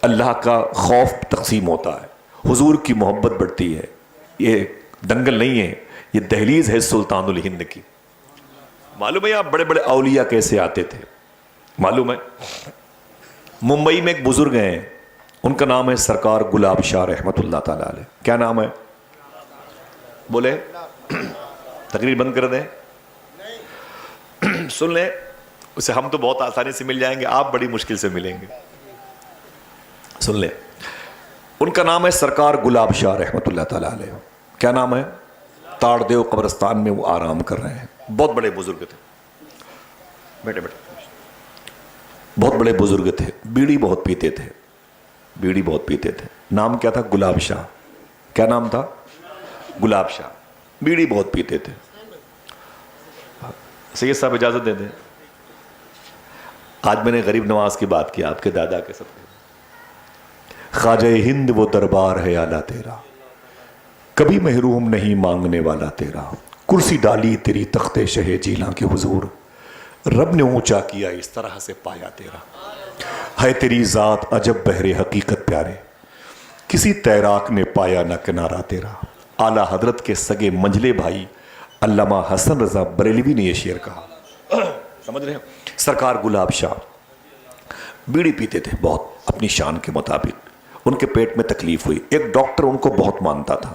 اللہ کا خوف تقسیم ہوتا ہے, حضور کی محبت بڑھتی ہے. یہ دنگل نہیں ہے, یہ دہلیز ہے سلطان الہند کی. معلوم ہے آپ بڑے بڑے اولیاء کیسے آتے تھے؟ معلوم ہے ممبئی میں ایک بزرگ ہیں, ان کا نام ہے سرکار گلاب شاہ رحمت اللہ تعالیٰ علیہ. کیا نام ہے؟ بولے تقریر بند کر دیں, سن لیں. اسے ہم تو بہت آسانی سے مل جائیں گے, آپ بڑی مشکل سے ملیں گے. سن لیں, ان کا نام ہے سرکار گلاب شاہ رحمت اللہ تعالیٰ علیہ. کیا نام ہے؟ تاڑ دیو قبرستان میں وہ آرام کر رہے ہیں. بہت بڑے بزرگ تھے, بیٹے بیٹے, بہت بڑے بزرگ تھے. بیڑی بہت پیتے تھے, بیڑی بہت پیتے تھے. نام کیا تھا؟ گلاب شاہ. کیا نام تھا؟ گلاب شاہ. بیڑی بہت پیتے تھے. سید صاحب اجازت دے دیں, آج میں نے غریب نواز کی بات کی آپ کے دادا کے ساتھ. خواجہ ہند وہ دربار ہے اعلیٰ تیرا, کبھی محروم نہیں مانگنے والا تیرا. کرسی ڈالی تیری تخت شہ جیلاں کے حضور, رب نے اونچا کیا اس طرح سے پایا تیرا. ہے تیری ذات عجب بحر حقیقت پیارے, کسی تیراک نے پایا نہ کنارہ تیرا. اعلیٰ حضرت کے سگے منجلے بھائی علامہ حسن رضا بریلوی نے یہ شعر کہا. سمجھ رہے ہیں؟ سرکار گلاب شاہ بیڑی پیتے تھے بہت اپنی شان کے مطابق. ان کے پیٹ میں تکلیف ہوئی. ایک ڈاکٹر ان کو بہت مانتا تھا,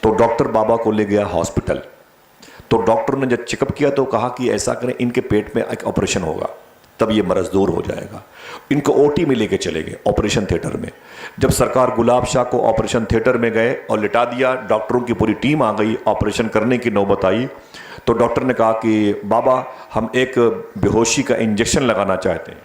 تو ڈاکٹر بابا کو لے گیا ہاسپٹل. تو ڈاکٹر نے جب چیک اپ کیا تو کہا کہ ایسا کریں, ان کے پیٹ میں ایک آپریشن ہوگا, تب یہ مرض دور ہو جائے گا. ان کو او ٹی میں لے کے چلے گئے, آپریشن تھیٹر میں. جب سرکار گلاب شاہ کو آپریشن تھیٹر میں گئے اور لٹا دیا, ڈاکٹروں کی پوری ٹیم آ گئی, آپریشن کرنے کی نوبت آئی, تو ڈاکٹر نے کہا کہ بابا ہم ایک بے ہوشی کا انجیکشن لگانا چاہتے ہیں.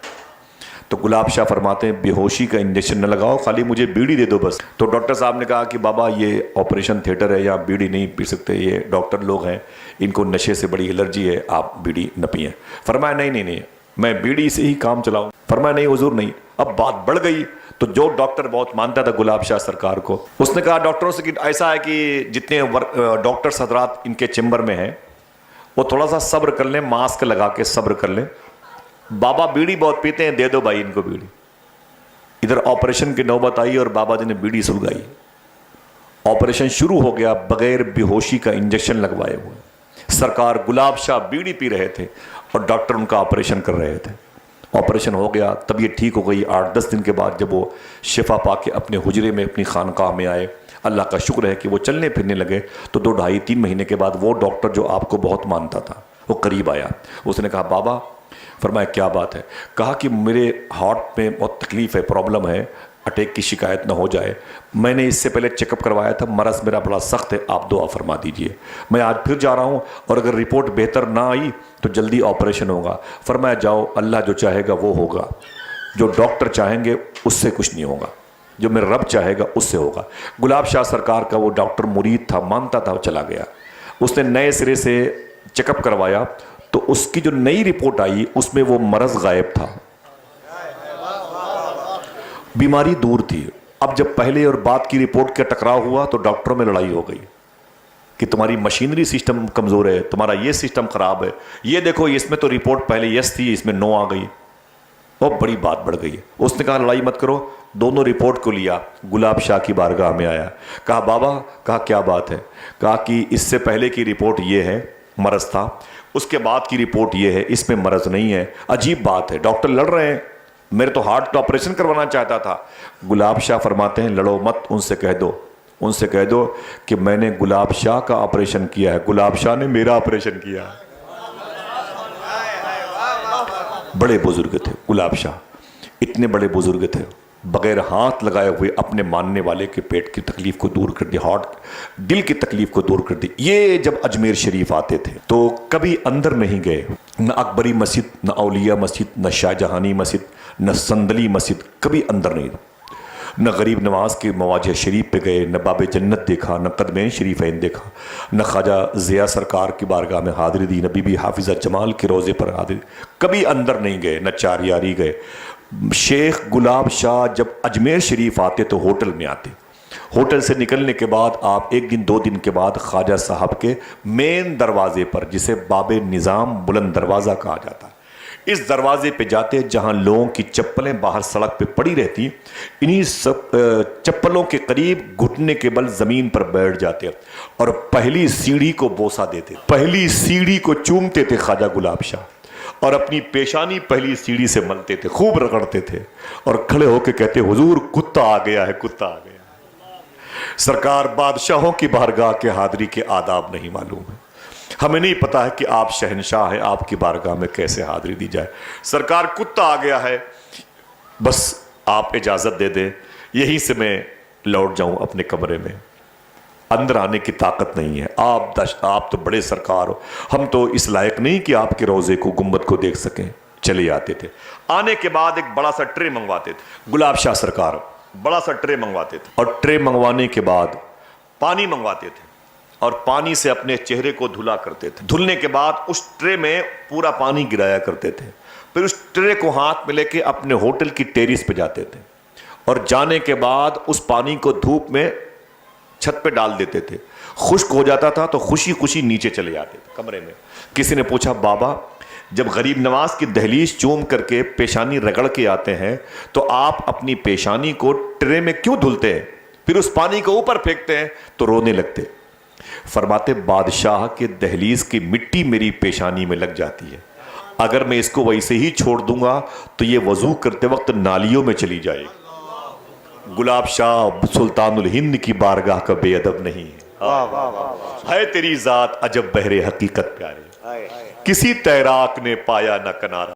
تو گلاب شاہ فرماتے ہیں بے ہوشی کا انجیکشن نہ لگاؤ, خالی مجھے بیڑی دے دو بس. تو ڈاکٹر صاحب نے کہا کہ بابا یہ آپریشن تھیٹر ہے, یہاں بیڑی نہیں پی سکتے, یہ ڈاکٹر لوگ ہیں, ان کو نشے سے بڑی الرجی ہے, آپ بیڑی نہ پئیں. فرمایا نہیں میں بیڑی سے ہی کام چلاؤں. فرمایا نہیں حضور نہیں. اب بات بڑھ گئی, تو جو ڈاکٹر بہت مانتا تھا گلاب شاہ سرکار کو, اس نے کہا ڈاکٹروں سے کہ ایسا ہے کہ جتنے ڈاکٹر حضرات ان کے چیمبر میں ہیں وہ تھوڑا سا صبر کر لیں, ماسک لگا کے صبر کر لیں. بابا بیڑی بہت پیتے ہیں, دے دو بھائی ان کو بیڑی. ادھر آپریشن کی نوبت آئی اور بابا جی نے بیڑی سلگائی. آپریشن شروع ہو گیا بغیر بے ہوشی کا انجیکشن لگوائے ہوئے. سرکار گلاب شاہ بیڑی پی رہے تھے اور ڈاکٹر ان کا آپریشن کر رہے تھے. آپریشن ہو گیا, طبیعت ٹھیک ہو گئی. 8-10 دن کے بعد جب وہ شفا پا کے اپنے حجرے میں اپنی خانقاہ میں آئے, اللہ کا شکر ہے کہ وہ چلنے پھرنے لگے, تو 2-2.5-3 مہینے کے بعد وہ ڈاکٹر جو آپ کو بہت مانتا تھا وہ قریب آیا. اس نے کہا بابا. فرمایا کیا بات ہے؟ کہا کہ میرے ہارٹ میں بہت تکلیف ہے, پرابلم ہے, اٹیک کی شکایت نہ ہو جائے. میں نے اس سے پہلے چیک اپ کروایا تھا, مرض میرا بڑا سخت ہے, آپ دعا فرما دیجئے. میں آج پھر جا رہا ہوں, اور اگر رپورٹ بہتر نہ آئی تو جلدی آپریشن ہوگا. فرمایا جاؤ, اللہ جو چاہے گا وہ ہوگا, جو ڈاکٹر چاہیں گے اس سے کچھ نہیں ہوگا, جو میرا رب چاہے گا اس سے ہوگا. گلاب شاہ سرکار کا وہ ڈاکٹر مرید تھا, مانتا تھا, وہ چلا گیا. اس نے نئے سرے سے چیک اپ کروایا, تو اس کی جو نئی رپورٹ آئی اس میں وہ مرض غائب تھا, بیماری دور تھی. اب جب پہلے اور بعد کی رپورٹ کا ٹکراؤ ہوا تو ڈاکٹروں میں لڑائی ہو گئی کہ تمہاری مشینری سسٹم کمزور ہے, تمہارا یہ سسٹم خراب ہے, یہ دیکھو اس میں تو رپورٹ پہلے یس تھی, اس میں نو آ گئی. بہت بڑی بات بڑھ گئی. اس نے کہا لڑائی مت کرو. دونوں رپورٹ کو لیا, گلاب شاہ کی بارگاہ میں آیا. کہا بابا, کہا کیا بات ہے؟ کہا کہ اس سے پہلے کی رپورٹ یہ ہے, مرض تھا, اس کے بعد کی رپورٹ یہ ہے, اس میں مرض نہیں ہے. عجیب بات ہے, ڈاکٹر لڑ رہے ہیں, میرے تو ہارٹ کا آپریشن کروانا چاہتا تھا. گلاب شاہ فرماتے ہیں لڑو مت, ان سے کہہ دو کہ میں نے گلاب شاہ کا آپریشن کیا ہے, گلاب شاہ نے میرا آپریشن کیا. بڑے بزرگ تھے گلاب شاہ, اتنے بڑے بزرگ تھے, بغیر ہاتھ لگائے ہوئے اپنے ماننے والے کے پیٹ کی تکلیف کو دور کر دی, ہارٹ دل کی تکلیف کو دور کر دی. یہ جب اجمیر شریف آتے تھے تو کبھی اندر نہیں گئے, نہ اکبری مسجد, نہ اولیاء مسجد, نہ شاہ جہانی مسجد, نہ سندلی مسجد, کبھی اندر نہیں. نہ غریب نواز کے مواجہ شریف پہ گئے, نہ باب جنت دیکھا, نہ قدمین شریفین دیکھا, نہ خواجہ ضیاء سرکار کی بارگاہ میں حاضری دی, نہ بی بی حافظہ جمال کے روزے پر حاضری, کبھی اندر نہیں گئے, نہ چاریاری گئے. شیخ گلاب شاہ جب اجمیر شریف آتے تو ہوٹل میں آتے. ہوٹل سے نکلنے کے بعد آپ 1 دن 2 دن کے بعد خواجہ صاحب کے مین دروازے پر, جسے باب نظام بلند دروازہ کہا جاتا ہے, اس دروازے پہ جاتے جہاں لوگوں کی چپلیں باہر سڑک پہ پڑی رہتی، انہی سب چپلوں کے قریب گھٹنے کے بل زمین پر بیٹھ جاتے اور پہلی سیڑھی کو بوسہ دیتے، پہلی سیڑھی کو چومتے تھے خواجہ گلاب شاہ، اور اپنی پیشانی پہلی سیڑھی سے ملتے تھے، خوب رگڑتے تھے اور کھڑے ہو کے کہتے حضور کتا آ گیا ہے، کتا آ گیا ہے۔ سرکار بادشاہوں کی بارگاہ کے حاضری کے آداب نہیں معلوم ہے، ہمیں نہیں پتا ہے کہ آپ شہنشاہ ہیں، آپ کی بارگاہ میں کیسے حاضری دی جائے۔ سرکار کتا آ گیا ہے، بس آپ اجازت دے دیں یہیں سے میں لوٹ جاؤں اپنے کمرے میں، اندر آنے کی طاقت نہیں ہے، آپ تو بڑے سرکار ہو، ہم تو اس لائق نہیں کہ آپ کے روضے کو گنبد کو دیکھ سکیں۔ چلے آتے تھے، آنے کے بعد ایک بڑا سا ٹرے منگواتے تھے، گلاب شاہ سرکار بڑا سا ٹرے منگواتے تھے، اور ٹرے منگوانے کے بعد پانی منگواتے تھے اور پانی سے اپنے چہرے کو دھلا کرتے تھے، دھلنے کے بعد اس ٹرے میں پورا پانی گرایا کرتے تھے، پھر اس ٹرے کو ہاتھ میں لے کے اپنے ہوٹل کی ٹیریس پہ جاتے تھے اور جانے کے بعد اس پانی کو دھوپ میں چھت پہ ڈال دیتے تھے، خشک ہو جاتا تھا تو خوشی خوشی نیچے چلے جاتے تھے کمرے میں۔ کسی نے پوچھا بابا جب غریب نواز کی دہلیز چوم کر کے پیشانی رگڑ کے آتے ہیں تو آپ اپنی پیشانی کو ٹرے میں کیوں دھلتے ہیں، پھر اس پانی کو اوپر پھینکتے ہیں؟ تو رونے لگتے۔ فرماتے بادشاہ کے دہلیز کی مٹی میری پیشانی میں لگ جاتی ہے، اگر میں اس کو ویسے ہی چھوڑ دوں گا تو یہ وضو کرتے وقت نالیوں میں چلی جائے گی۔ گلاب شاہ سلطان الہند کی بارگاہ کا بے ادب نہیں ہے تیری ذات عجب بحر حقیقت پیارے، کسی تیراک نے پایا نہ کنارہ۔